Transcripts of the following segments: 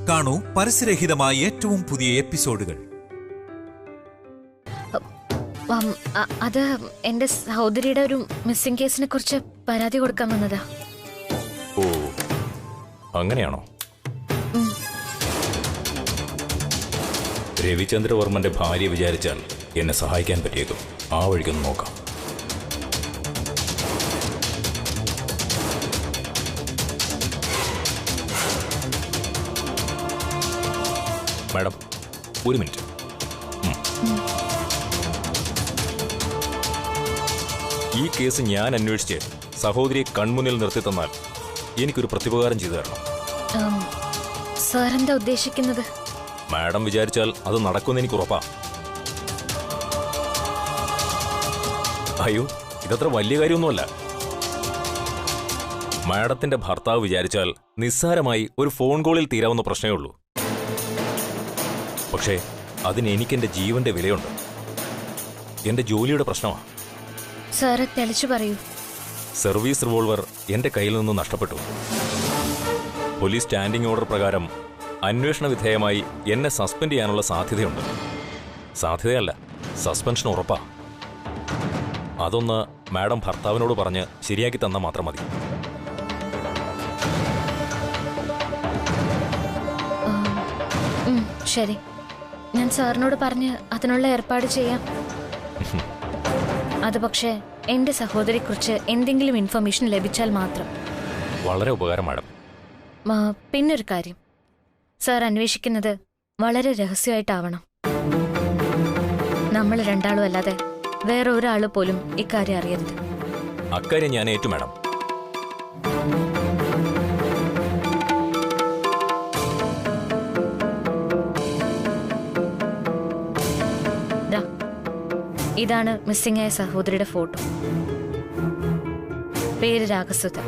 കാണൂ പരസ്യരഹിതമായ ഏറ്റവും പുതിയ എപ്പിസോഡുകൾ. അത് എന്റെ സഹോദരിയുടെ ഒരു മിസ്സിംഗ് കേസിനെ കുറിച്ച് പരാതി കൊടുക്കാൻ വന്നതാ. ഓ, അങ്ങനെയാണോ? രവിചന്ദ്രവർമ്മന്റെ ഭാര്യ വിചാരിച്ചാൽ എന്നെ സഹായിക്കാൻ പറ്റിയേക്കും. ആ വഴിക്കൊന്ന് നോക്കാം. മാഡം, ഒരു മിനിറ്റ്. ഈ കേസ് ഞാൻ അന്വേഷിച്ച് സഹോദരിയെ കൺമുന്നിൽ നിർത്തി തന്നാൽ എനിക്കൊരു പ്രത്യുപകാരം ചെയ്തു തരണം. സാർ എന്താ ഉദ്ദേശിക്കുന്നത്? മാഡം വിചാരിച്ചാൽ അത് നടക്കുമെന്ന് എനിക്ക് ഉറപ്പാ. അയ്യോ, ഇതത്ര വലിയ കാര്യമൊന്നുമല്ല. മാഡത്തിന്റെ ഭർത്താവ് വിചാരിച്ചാൽ നിസ്സാരമായി ഒരു ഫോൺ കോളിൽ തീരാവുന്ന പ്രശ്നമേ ഉള്ളൂ. പക്ഷേ അതിന് എനിക്കെന്റെ ജീവന്റെ വിലയുണ്ട്. എന്റെ ജോലിയുടെ പ്രശ്നമാണ്. സാറ് തെളിച്ചു പറയൂ. സർവീസ് റിവോൾവർ എന്റെ കയ്യിൽ നിന്ന് നഷ്ടപ്പെട്ടു. പോലീസ് സ്റ്റാൻഡിംഗ് ഓർഡർ പ്രകാരം അന്വേഷണ വിധേയമായി എന്നെ സസ്പെൻഡ് ചെയ്യാനുള്ള സാധ്യതയുണ്ട്. സാധ്യതയല്ല, സസ്പെൻഷൻ ഉറപ്പാ. അതൊന്ന് മാഡം ഭർത്താവിനോട് പറഞ്ഞ് ശരിയാക്കി തന്നാൽ മാത്രം മതി. ശരി, ഞാൻ സാറിനോട് പറഞ്ഞ് അതിനുള്ള ഏർപ്പാട് ചെയ്യാം. അത് പക്ഷേ എന്റെ സഹോദരിയെക്കുറിച്ച് എന്തെങ്കിലും ഇൻഫർമേഷൻ ലഭിച്ചാൽ മാത്രം. വളരെ ഉപകാരം മാഡം. പിന്നൊരു കാര്യം, സാർ അന്വേഷിക്കുന്നത് വളരെ രഹസ്യമായിട്ടാവണം. നമ്മൾ രണ്ടാളും അല്ലാതെ വേറെ ഒരാൾ പോലും ഇക്കാര്യം അറിയരുത്. അക്കാര്യം ഞാൻ ഏറ്റു മാഡം. ഇതാണ് മിസ്സിംഗ് ആയ സഹോദരിയുടെ ഫോട്ടോ. പേര് രാഗസുധ.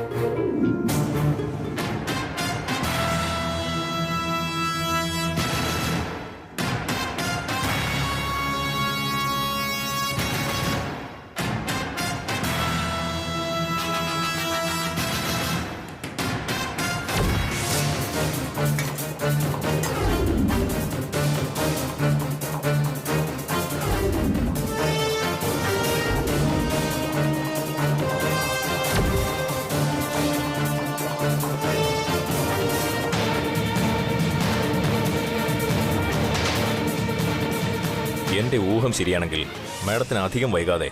എന്റെ ഊഹം ശരിയാണെങ്കിൽ മാഡത്തിന് അധികം വൈകാതെ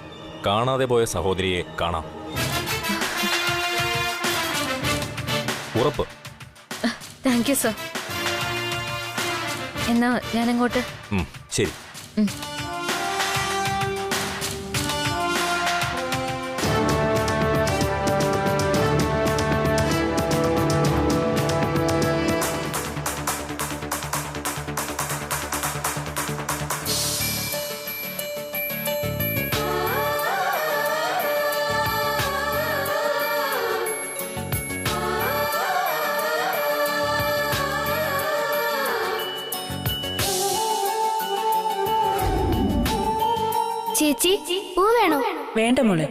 കാണാതെ പോയ സഹോദരിയെ കാണാം. ഉറപ്പ്. Thank you sir. എന്നാ ഞാനങ്ങോട്ട്. ശരി. ചേച്ചി, പൂ വേണോ? വേണ്ട മോളെ.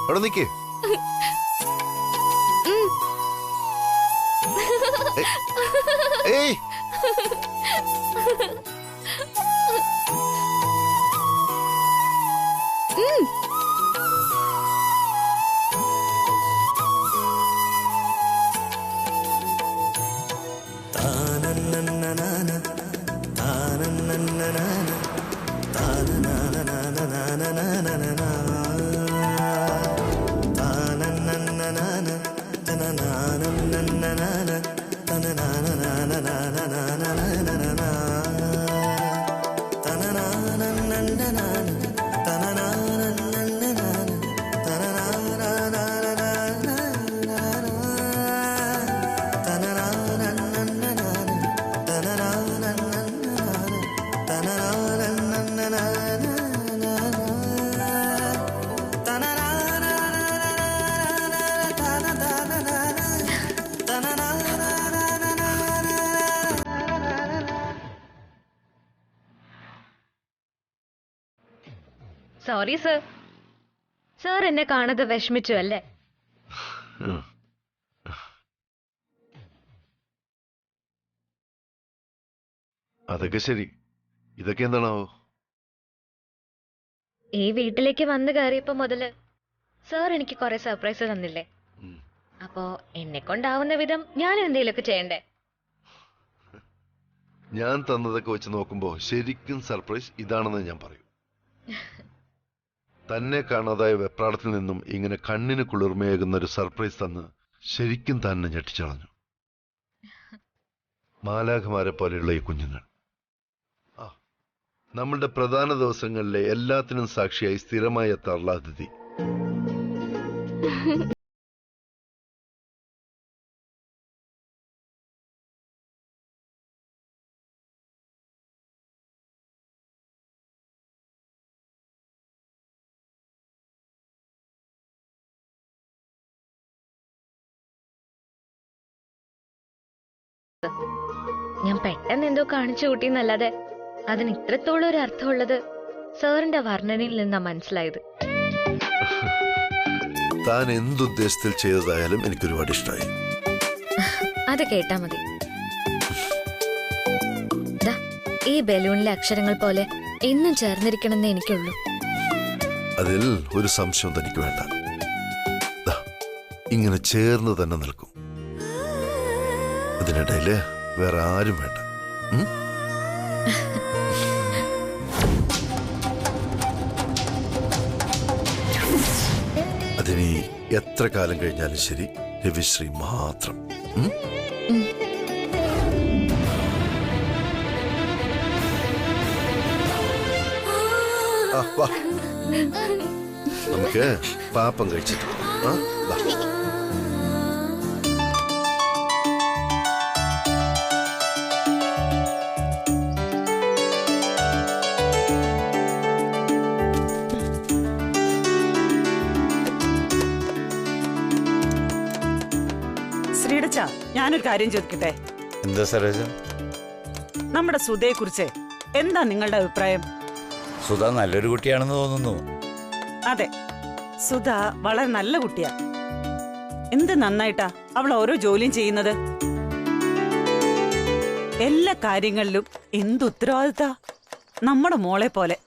അവിടെ നിക്ക്. ഏയ്, സോറി സർ. സാർ എന്നെ കാണാതെ വിഷമിച്ചു അല്ലേ? അതൊക്കെ ശരി. ഇതൊക്കെ എന്താണാവോ? ഈ വീട്ടിലേക്ക് വന്നു കയറിയപ്പോ മുതല് സാർ എനിക്ക് കുറെ സർപ്രൈസ് തന്നില്ലേ? അപ്പോ എന്നെ കൊണ്ടാവുന്ന വിധം ഞാൻ എന്തെങ്കിലുമൊക്കെ ചെയ്യണ്ടേ? ഞാൻ തന്നതൊക്കെ വെച്ച് നോക്കുമ്പോ ശരിക്കും സർപ്രൈസ് ഇതാണെന്ന് ഞാൻ പറയും. തന്നെ കാണാതായ വെപ്രാളത്തിൽ നിന്നും ഇങ്ങനെ കണ്ണിന് കുളിർമയേകുന്ന ഒരു സർപ്രൈസ് തന്ന് ശരിക്കും തന്നെ ഞെട്ടിച്ചളഞ്ഞു. മാലാഖമാരെ പോലെയുള്ള ഈ കുഞ്ഞുങ്ങൾ നമ്മളുടെ പ്രധാന ദിവസങ്ങളിലെ എല്ലാത്തിനും സാക്ഷിയായി സ്ഥിരമായി എത്താറുള്ള അതിഥി. ഞാൻ പെട്ടെന്ന് എന്തോ കാണിച്ചു കൂട്ടിന്നല്ലാതെ അതിന് ഇത്രത്തോളം ഒരു അർത്ഥമുള്ളത് സാറിന്റെ വർണ്ണനയിൽ നിന്നാ മനസ്സിലായത്. താൻ എന്തുദ്ദേശത്തിൽ ചെയ്തതായാലും എനിക്കൊരുപാട് ഇഷ്ടമായി. അത് കേട്ടാ മതി. ഈ ബലൂണിലെ അക്ഷരങ്ങൾ പോലെ എന്നും ചേർന്നിരിക്കണമെന്നേ എനിക്കുള്ളൂ. അതിൽ ഒരു സംശയം തനിക്ക് വേണ്ട. ഇങ്ങനെ ചേർന്ന് തന്നെ നിൽക്കും. അതിനിടയില് വേറെ ആരും വേണ്ട. അതിനി എത്ര കാലം കഴിഞ്ഞാലും ശരി, രവിശ്രീ മാത്രം. നമുക്ക് പാപ്പം കഴിച്ചിട്ട് ശ്രീടച്ച, ഞാനൊരു കാര്യം ചോദിക്കട്ടെ? എന്താ സരോജ? നമ്മുടെ സുധയെ കുറിച്ച് എന്താ നിങ്ങളുടെ അഭിപ്രായം? സുധ നല്ലൊരു കുട്ടിയാണെന്ന് തോന്നുന്നു. അതെ, സുധ വളരെ നല്ല കുട്ടിയാ. എന്ത് നന്നായിട്ടാ അവൾ ഓരോ ജോലിയും ചെയ്യുന്നത്. എല്ലാ കാര്യങ്ങളിലും എന്ത് ഉത്തരവാദിത്ത, നമ്മുടെ മോളെ പോലെ.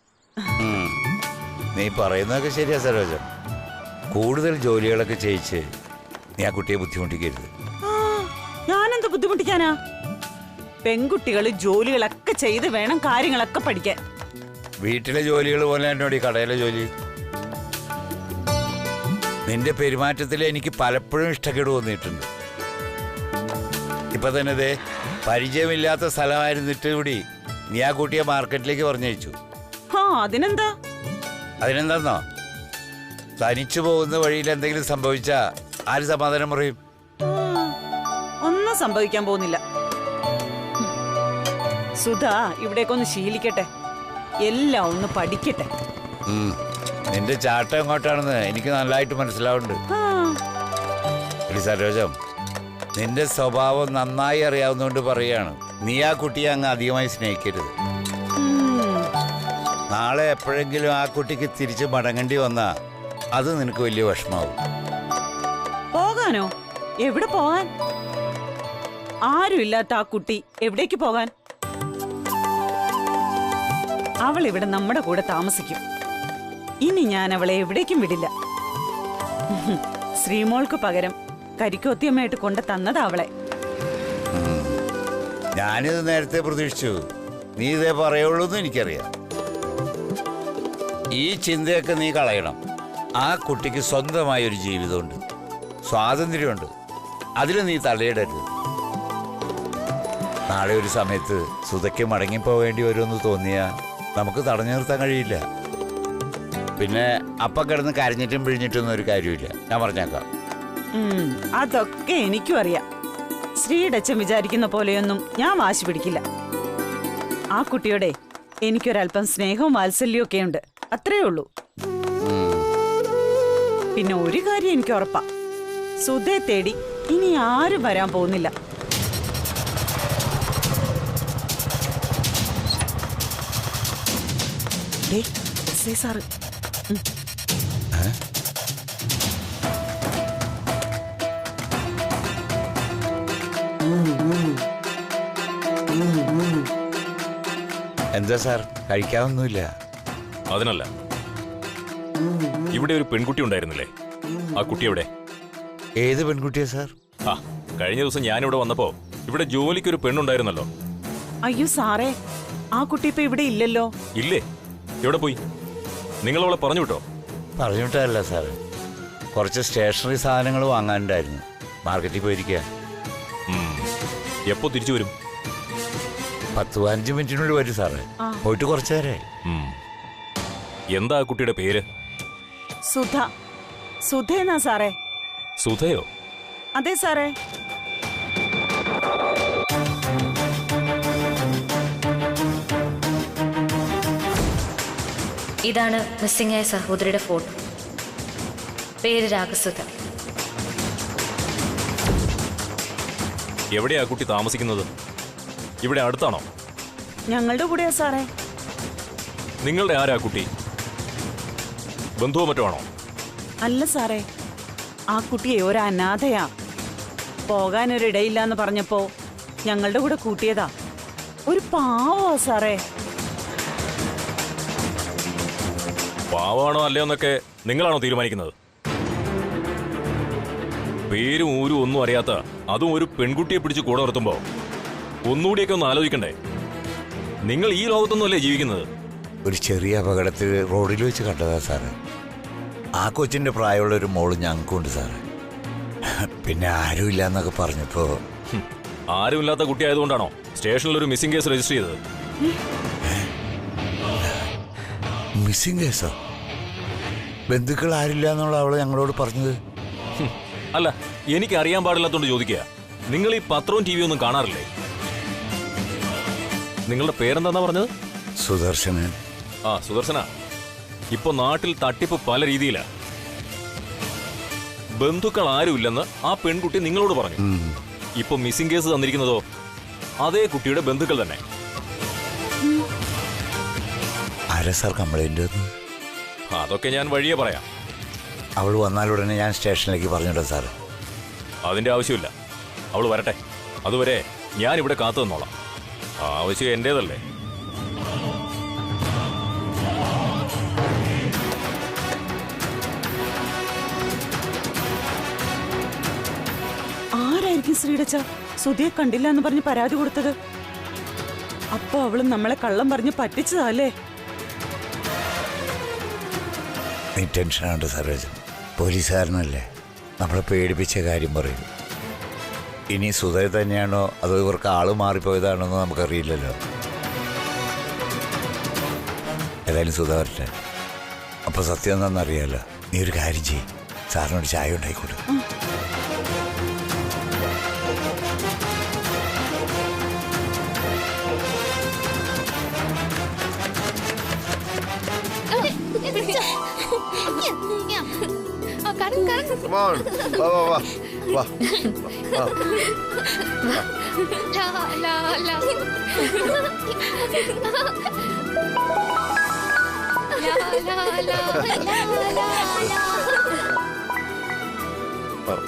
നീ പറയുന്നതൊക്കെ ശരിയാ സരോജ. കൂടുതൽ ജോലികളൊക്കെ ചെയ്യിച്ച് നീ ആ കുട്ടിയെ ബുദ്ധിമുട്ടിക്കരുത്. ഞാനെന്ത് ബുദ്ധിമുട്ടിക്കാനാ? പെൺകുട്ടികൾ ജോലികളൊക്കെ ചെയ്ത് വേണം കാര്യങ്ങളൊക്കെ പഠിക്കാൻ. വീട്ടിലെ ജോലികൾ പോലെ എന്നോട് ഈ കടയിലെ ജോലി. നിന്റെ പെരുമാറ്റത്തിൽ എനിക്ക് പലപ്പോഴും ഇഷ്ടക്കേട് തോന്നിയിട്ടുണ്ട്. ഇപ്പൊ തന്നെ ദേ പരിചയമില്ലാത്ത സ്ഥലമായിരുന്നിട്ട് കൂടി നീ ആ കുട്ടിയെ മാർക്കറ്റിലേക്ക് പറഞ്ഞയച്ചു. അതിനെന്താ? അതിനെന്താന്നോ, തനിച്ചു പോകുന്ന വഴിയിൽ എന്തെങ്കിലും സംഭവിച്ചാ ആര് സമാധാനം പറയും? ഒന്നും സംഭവിക്കാൻ പോകുന്നില്ല. സുധ ഇവിടേക്കൊന്ന് ശീലിക്കട്ടെ, എല്ലാം ഒന്ന് പഠിക്കട്ടെ. നിന്റെ ചാട്ടം എങ്ങോട്ടാണെന്ന് എനിക്ക് നല്ലതായിട്ട് മനസ്സിലാവുന്നുണ്ട്. സരോജം, നിന്റെ സ്വഭാവം നന്നായി അറിയാവുന്നതുകൊണ്ട് പറയാണ്, നീ ആ കുട്ടിയെ അങ്ങ് അധികമായി സ്നേഹിക്കരുത്. നാളെ എപ്പോഴെങ്കിലും ആ കുട്ടിക്ക് തിരിച്ച് മടങ്ങേണ്ടി വന്നാ അത് നിനക്ക് വലിയ വിഷമാവും. പോകാനോ? എവിടെ പോകാൻ? ആരുമില്ലാത്ത ആ കുട്ടി എവിടേക്ക് പോകാൻ? അവൾ ഇവിടെ നമ്മുടെ കൂടെ താമസിക്കും. ഇനി ഞാൻ അവളെ എവിടേക്കും വിടില്ല. ശ്രീമോൾക്ക് പകരം കരിക്കോത്തിയമ്മയായിട്ട് കൊണ്ട് തന്നതാ അവളെ. ഞാനിത് നേരത്തെ പ്രതീക്ഷിച്ചു. നീ ഇതേ പറയുള്ളൂ എന്ന് എനിക്കറിയാം. ഈ ചിന്തയൊക്കെ നീ കളയണം. ആ കുട്ടിക്ക് സ്വന്തമായൊരു ജീവിതമുണ്ട്, സ്വാതന്ത്ര്യമുണ്ട്. അതിൽ നീ തലയിടരുത്. നാളെ ഒരു സമയത്ത് സുധയ്ക്ക് മടങ്ങിപ്പോവേണ്ടി വരുമെന്ന് തോന്നിയാ നമുക്ക് തടഞ്ഞു നിർത്താൻ കഴിയില്ല. പിന്നെ അപ്പം കിടന്ന് കരഞ്ഞിട്ടും പിഴിഞ്ഞിട്ടൊന്നും ഒരു കാര്യമില്ല. ഞാൻ പറഞ്ഞേക്കാം. അതൊക്കെ എനിക്കും അറിയാം. ശ്രീടച്ചൻ വിചാരിക്കുന്ന പോലെയൊന്നും ഞാൻ വാശി പിടിക്കില്ല. ആ കുട്ടിയോടെ എനിക്കൊരല്പം സ്നേഹവും വാത്സല്യവും ഒക്കെ ഉണ്ട്, അത്രേ ഉള്ളൂ. പിന്നെ ഒരു കാര്യം എനിക്ക് ഉറപ്പാ, സുധയെ തേടി ഇനി ആരും വരാൻ പോകുന്നില്ല. സാറ് എന്താ സാർ, കഴിക്കാനൊന്നുമില്ല? അതിനല്ല, ഇവിടെ ഒരു പെൺകുട്ടി ഉണ്ടായിരുന്നില്ലേ? ആ കുട്ടി എവിടെ? ഏത് പെൺകുട്ടിയാ സാർ? ആ, കഴിഞ്ഞ ദിവസം ഞാനിവിടെ വന്നപ്പോ ഇവിടെ ജോലിക്കൊരു പെണ്ണുണ്ടായിരുന്നല്ലോ. അയ്യോ സാറേ, ആ കുട്ടി ഇപ്പൊ ഇവിടെ ഇല്ലല്ലോ. ഇല്ലേ? എവിടെ പോയി? നിങ്ങൾ അവളെ പറഞ്ഞു വിട്ടോ? പറഞ്ഞിട്ടല്ല സാറ്, കുറച്ച് സ്റ്റേഷനറി സാധനങ്ങൾ വാങ്ങാനുണ്ടായിരുന്നു, മാർക്കറ്റിൽ പോയിരിക്കുക. എപ്പോ തിരിച്ചു വരും? 10-15 മിനിറ്റിനുള്ളിൽ വരും സാറ്. പോയിട്ട് കുറച്ചു നേരമായി. എന്താ ആ കുട്ടിയുടെ പേര്? സുധ. സുധേന്നാ സാറേ. സുധയോ? അതെ സാറേ. ഇതാണ് മിസ്സിംഗ് ആയ സഹോദരിയുടെ ഫോട്ടോ. പേര് രാഗസുധ. എവിടെയാ കുട്ടി താമസിക്കുന്നത്? ഇവിടെ അടുത്താണോ? ഞങ്ങളുടെ കൂടെയാ സാറേ. നിങ്ങളുടെ ആരാ കുട്ടി? ബന്ധുവോ മറ്റോ ആണോ? അല്ല സാറേ, ആ കുട്ടിയെ ഒരു അനാഥയാ. പോകാനൊരിടയില്ലാന്ന് പറഞ്ഞപ്പോ ഞങ്ങളുടെ കൂടെ കൂട്ടിയതാ. ഒരു പാവമാ സാറേ. പാവാണോ അല്ലയോ എന്നൊക്കെ നിങ്ങളാണോ തീരുമാനിക്കുന്നത്? പേരും ഊരും ഒന്നും അറിയാത്ത അതും ഒരു പെൺകുട്ടിയെ പിടിച്ച് കൂടെ നിർത്തുമ്പോ ഒന്നുകൂടിയൊക്കെ ഒന്ന് ആലോചിക്കണ്ടേ? നിങ്ങൾ ഈ ലോകത്തൊന്നുമല്ലേ ജീവിക്കുന്നത്? ഒരു ചെറിയ അപകടത്തിൽ റോഡിൽ വെച്ച് കണ്ടതാ സാറ്. ആ കൊച്ചിൻ്റെ പ്രായമുള്ള ഒരു മോള് ഞങ്ങൾക്കുണ്ട് സാറ്. പിന്നെ ആരുമില്ല എന്നൊക്കെ പറഞ്ഞപ്പോ. ആരുമില്ലാത്ത കുട്ടിയായതുകൊണ്ടാണോ സ്റ്റേഷനിൽ ഒരു മിസ്സിംഗ് കേസ് രജിസ്റ്റർ ചെയ്തത്? മിസ്സിംഗ് കേസോ? ബന്ധുക്കൾ ആരില്ല എന്നുള്ള അവള് ഞങ്ങളോട് പറഞ്ഞത്. അല്ല, എനിക്ക് അറിയാൻ പാടില്ലാത്തോണ്ട് ചോദിക്കുക. നിങ്ങൾ ഈ പത്രവും ടി വി ഒന്നും കാണാറില്ലേ? നിങ്ങളുടെ പേരെന്താ പറഞ്ഞത്? സുദർശനൻ. ആ, സുദർശന. ഇപ്പൊ നാട്ടിൽ തട്ടിപ്പ് പല രീതിയിലാ. ബന്ധുക്കൾ ആരുമില്ലെന്ന് ആ പെൺകുട്ടി നിങ്ങളോട് പറഞ്ഞു. ഇപ്പൊ മിസ്സിംഗ് കേസ് തന്നിരിക്കുന്നതോ അതേ കുട്ടിയുടെ ബന്ധുക്കൾ തന്നെ. ആരാ സാർ കംപ്ലൈന്റ്? അതൊക്കെ ഞാൻ വഴിയേ പറയാം. അവൾ വന്നാലുടനെ ഞാൻ സ്റ്റേഷനിലേക്ക് പറഞ്ഞിട്ടോ സാറ്? അതിന്റെ ആവശ്യമില്ല. അവൾ വരട്ടെ. അതുവരെ ഞാൻ ഇവിടെ കാത്തു നിന്നോളാം. ആവശ്യം എന്റേതല്ലേ? ആരായിരിക്കും ശ്രീടച്ച സുധിയെ കണ്ടില്ല എന്ന് പറഞ്ഞ് പരാതി കൊടുത്തത്? അപ്പൊ അവള് നമ്മളെ കള്ളം പറഞ്ഞ് പറ്റിച്ചതല്ലേ? നീ ടെൻഷനാണ്ട് സാറേ. പോലീസുകാരനല്ലേ, നമ്മളെ പേടിപ്പിച്ച കാര്യം പറയും. ഇനി സുധയെ തന്നെയാണോ അതോ ഇവർക്ക് ആള് മാറിപ്പോയതാണോ എന്ന് നമുക്കറിയില്ലല്ലോ. ഏതായാലും സുധ വരട്ടെ. അപ്പൊ സത്യം എന്താണെന്നറിയാലോ. നീ ഒരു കാര്യം ചെയ്യ്, സാറിനോട് ചായ ഉണ്ടായിക്കോട്ടെ. Come on. വാ വാ വാ വാ.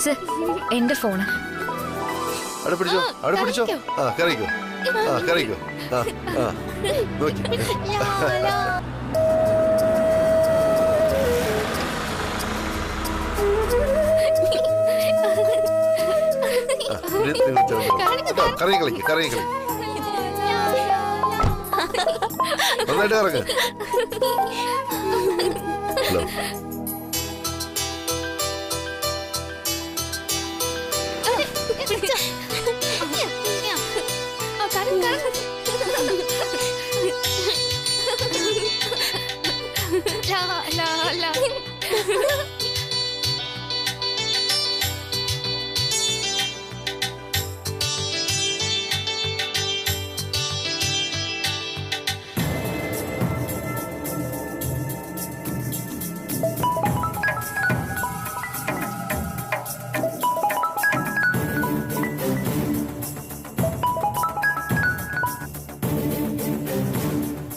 സർ, എന്റെ ഫോണ്. അവിടെ പിടിച്ചോ, അവിടെ പിടിച്ചോ. ആ, കറിക്കോ. ആ, കറിക്കോ. ആ, ആ. നോക്കി. കറി കളിക്ക്, കറി കളി. നന്നായിട്ട് ഇറങ്ങ്. Hello.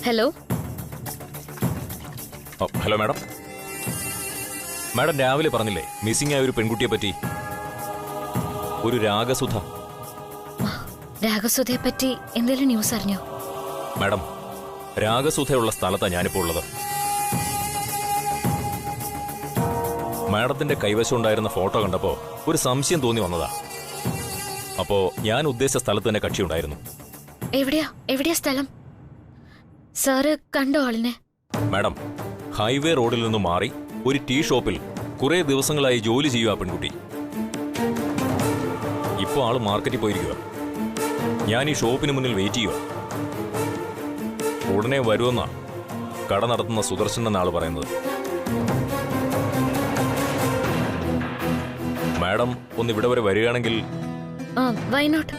Hello. Hello madam, madam രാവിലെ പറഞ്ഞില്ലേ മിസ്സിംഗ് ആയ ഒരു പെൺകുട്ടിയെ പറ്റി, ഒരു രാഗസുധ. രാഗസുധയെ പറ്റി എന്തെങ്കിലും ന്യൂസ് അറിഞ്ഞോ? മാഡം, രാഗസുധയുള്ള സ്ഥലത്താണ് ഞാനിപ്പോൾ ഉള്ളത്. മാഡത്തിന്റെ കൈവശം ഉണ്ടായിരുന്ന ഫോട്ടോ കണ്ടപ്പോ ഒരു സംശയം തോന്നി വന്നതാ. അപ്പോ ഞാൻ ഉദ്ദേശിച്ച സ്ഥലത്ത് തന്നെ കക്ഷി ഉണ്ടായിരുന്നു. എവിടെയാ സ്ഥലം? സാറ് കണ്ടോ ആളിനെ? മാഡം, ഹൈവേ റോഡിൽ നിന്നും മാറി ഒരു ടീ ഷോപ്പിൽ കുറെ ദിവസങ്ങളായി ജോലി ചെയ്യുക പെൺകുട്ടി. ഇപ്പോ ആള് മാർക്കറ്റിൽ പോയിരിക്കുക. ഞാൻ ഈ ഷോപ്പിന് മുന്നിൽ വെയിറ്റ് ചെയ്യുക. ഉടനെ വരുമെന്നാ കട നടത്തുന്ന സുദർശൻ എന്ന ആള് പറയുന്നത്. മാഡം ഒന്ന് ഇവിടെ വരെ വരികയാണെങ്കിൽ. Why not?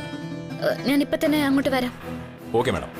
ഞാൻ ഇപ്പൊ തന്നെ അങ്ങോട്ട് വരാം. Okay madam.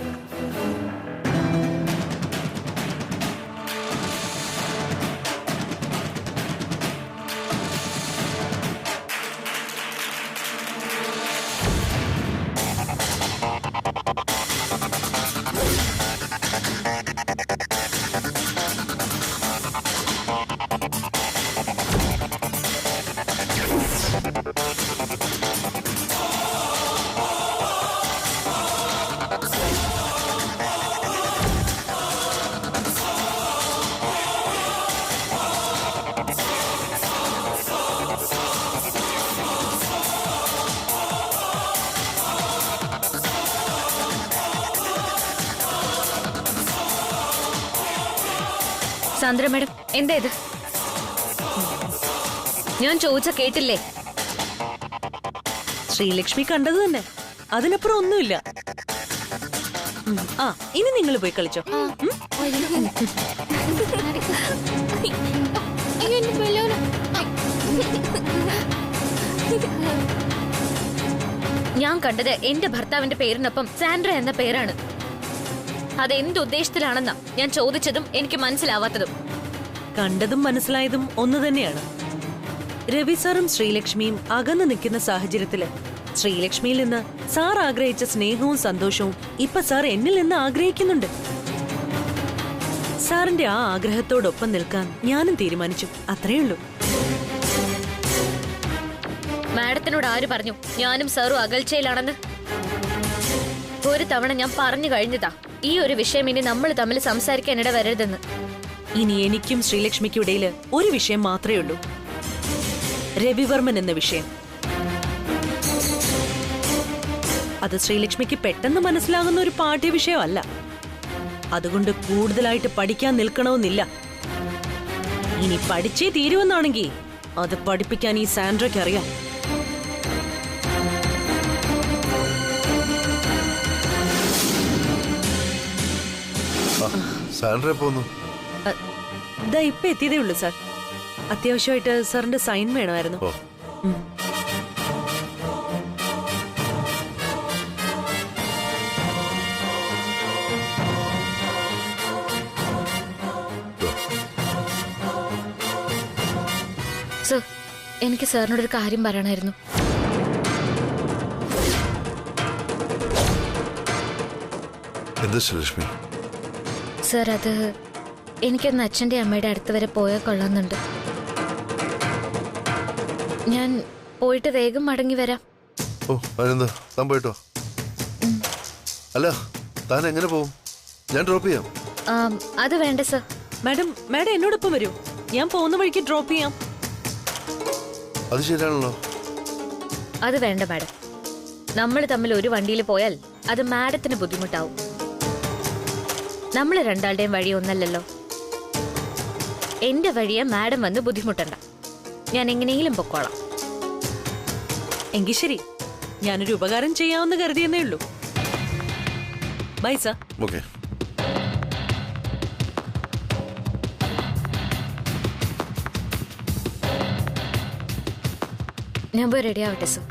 സാന്ദ്ര മാഡം, എന്താ ഇത്? ഞാൻ ചോദിച്ച കേട്ടില്ലേ? ശ്രീലക്ഷ്മി കണ്ടത് തന്നെ, അതിനപ്പുറം ഒന്നുമില്ല. ആ, ഇനി നിങ്ങൾ പോയി കളിച്ചോ. ഞാൻ കണ്ടത് എന്റെ ഭർത്താവിന്റെ പേരിനൊപ്പം സാൻഡ്ര എന്ന പേരാണ്. അത് എന്തുദ്ദേശത്തിലാണെന്നാ ഞാൻ ചോദിച്ചതും എനിക്ക് മനസ്സിലാവാത്തതും. കണ്ടതും മനസ്സിലായതും ഒന്നു തന്നെയാണ്. രവി സാറും ശ്രീലക്ഷ്മിയും അകന്നു നിൽക്കുന്ന സാഹചര്യത്തില് ശ്രീലക്ഷ്മിയിൽ നിന്ന് സാർ ആഗ്രഹിച്ച സ്നേഹവും സന്തോഷവും ഇപ്പൊ സാർ എന്നിൽ നിന്ന് ആഗ്രഹിക്കുന്നുണ്ട്. സാറിന്റെ ആ ആഗ്രഹത്തോടൊപ്പം നിൽക്കാൻ ഞാനും തീരുമാനിച്ചു. അത്രയുള്ളൂ. മാഡത്തിനോട് ആര് പറഞ്ഞു ഞാനും സാറും അകൽച്ചയിലാണെന്ന്? ഒരു തവണ ഞാൻ പറഞ്ഞു കഴിഞ്ഞതാ, ഈ ഒരു വിഷയം ഇനി നമ്മൾ തമ്മിൽ സംസാരിക്കാൻ ഇട വരരുതെന്ന്. ഇനി എനിക്കും ശ്രീലക്ഷ്മിക്കും ഇടയിൽ ഒരു വിഷയം മാത്രമേ ഉള്ളൂ, രവിവർമ്മൻ എന്ന വിഷയം. അത് ശ്രീലക്ഷ്മിക്ക് പെട്ടെന്ന് മനസ്സിലാകുന്ന ഒരു പാഠ്യ വിഷയമല്ല. അതുകൊണ്ട് കൂടുതലായിട്ട് പഠിക്കാൻ നിൽക്കണമെന്നില്ല. ഇനി പഠിച്ചേ തീരുമെന്നാണെങ്കിൽ അത് പഠിപ്പിക്കാൻ ഈ സാൻഡ്രയ്ക്ക് അറിയാം. സാൻഡ്ര പോന്നു. ഇതാ ഇപ്പൊ എത്തിയതേ ഉള്ളൂ സാർ. അത്യാവശ്യമായിട്ട് സാറിന്റെ സൈൻ വേണമായിരുന്നു. സർ, എനിക്ക് സാറിനോടൊരു കാര്യം പറയണമായിരുന്നു. എന്താ ശ്രീലക്ഷ്മി? സർ, അത് എനിക്കൊന്ന് അച്ഛൻ്റെ അമ്മയുടെ അടുത്ത് വരെ പോയാൽ കൊള്ളാമെന്നുണ്ട്. ഞാൻ പോയിട്ട് വേഗം മടങ്ങി വരാം. ഓ, അതിനെന്താ, താൻ പോയിട്ടോ? അല്ല, താൻ എങ്ങനെ പോവും? ഞാൻ ഡ്രോപ്പ് ചെയ്യാം. അത് വേണ്ട സർ. മാഡം എന്നോടൊപ്പം വരൂ, ഞാൻ പോകുന്ന വഴിക്ക് ഡ്രോപ്പ് ചെയ്യാം. അത് ശരിയാണല്ലോ. അത് വേണ്ട മാഡം. നമ്മൾ തമ്മിൽ ഒരു വണ്ടിയിൽ പോയാൽ അത് മാഡത്തിന് ബുദ്ധിമുട്ടാവും. നമ്മൾ രണ്ടാളുടെയും വഴി ഒന്നല്ലല്ലോ. എന്റെ വഴിയെ മാഡം വന്ന് ബുദ്ധിമുട്ടണ്ട. ഞാൻ എങ്ങനെയെങ്കിലും പൊക്കോളാം. എങ്കിൽ ശരി, ഞാനൊരു ഉപകാരം ചെയ്യാമെന്ന് കരുതിയെന്നേ ഉള്ളൂ. Bye sir. ഓക്കെ. ഞാൻ പോയി റെഡി ആവട്ടെ സർ.